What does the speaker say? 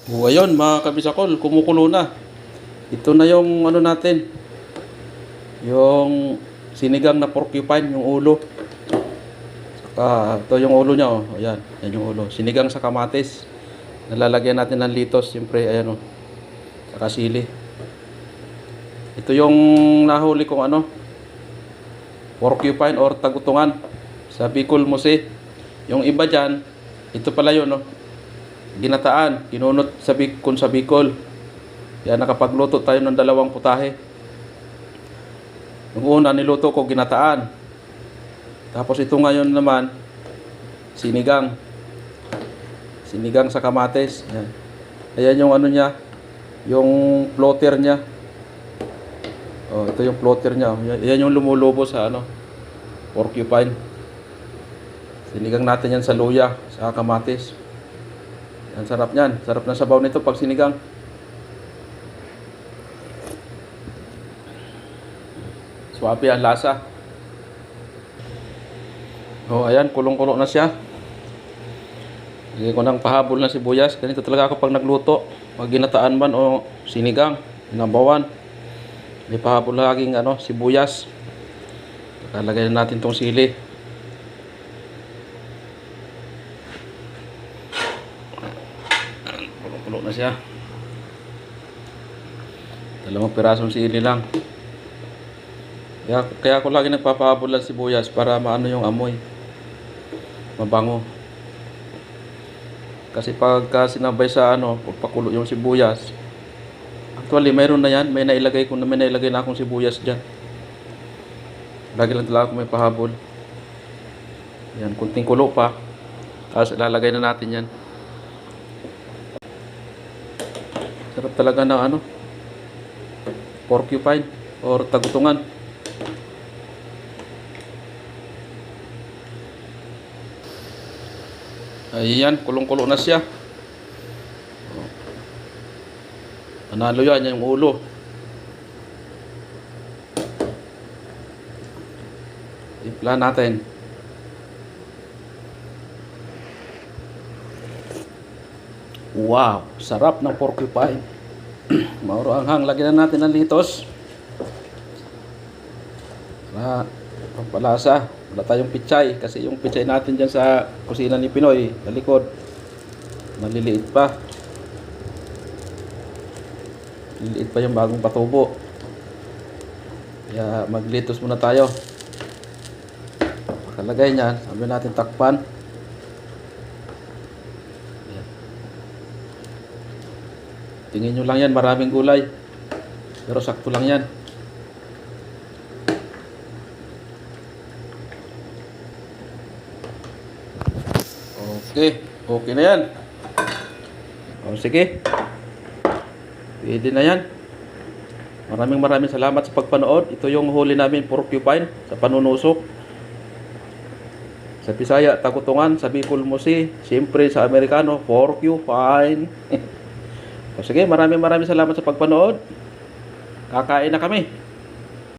O ayun mga kabisakol, kumukulo na. Ito na yung ano natin, yung sinigang na porcupine, yung ulo. Saka ito yung ulo niya, oh. Ayan, yan yung ulo. Sinigang sa kamatis. Nalalagyan natin ng litos, siyempre, ayan oh. Saka sili. Ito yung nahuli kong ano, porcupine or tagutungan sa Bicol Musi. Yung iba dyan, ito pala yun, no? Ginataan, kinunot sa Bicol. Kaya nakapagluto tayo ng dalawang putahe. Yung una niluto ko ginataan. Tapos ito ngayon naman sinigang. Sinigang sa kamatis. Ayan. Ayan yung ano niya, yung floater niya. Oh, ito yung floater niya. Ayan yung lumulubo sa ano, porcupine. Sinigang natin yan sa luya, sa kamatis. Ang sarap niyan. Sarap ng sabaw nito pag sinigang. Swabe ang lasa. Oh, ayan, kulong-kulo na siya. Lagyan ko ng pahabol na sibuyas. Ganito talaga ako pag nagluto. Pag ginataan man o sinigang, inabawan. May pahabol laging ano, sibuyas. Lalagyan natin tong sili. Kulong-kulo na siya. Dalawang pirasong sili lang. Kaya ako lagi nagpapahabol ng sibuyas para maano yung amoy. Mabango. Kasi pagka sinabay sa ano, pagpakulo yung sibuyas. Actually, mayroon na yan. May nailagay na akong sibuyas dyan. Lagi lang talaga ako may pahabol. Yan, kunting kulo pa. Tapos ilalagay na natin yan. Sarap talaga ng ano, porcupine or tagutungan. Ayan, kulong-kulo na siya. Panalo yan, yung ulo. Timpla natin. Wow, sarap ng porcupine. Mauro ang hang. Lagyan na natin ng litos. Para pampalasa. Wala tayong pichay. Kasi yung pichay natin dyan sa kusina ni Pinoy, sa likod, maliliit pa. Liliit pa yung bagong patubo. Kaya maglitos muna tayo. Pakalagay niyan, sabi natin takpan. Ayan. Tingin nyo lang yan, maraming gulay. Pero sakto lang yan. Okay, okay na yan. O sige. Pwede na yan. Maraming salamat sa pagpanood. Ito yung huli namin, porcupine, sa panunusok. Sa Bisaya, tagutungan. Sa Bicol Musi. Siyempre sa Amerikano, porcupine. O sige, maraming salamat sa pagpanood. Kakain na kami.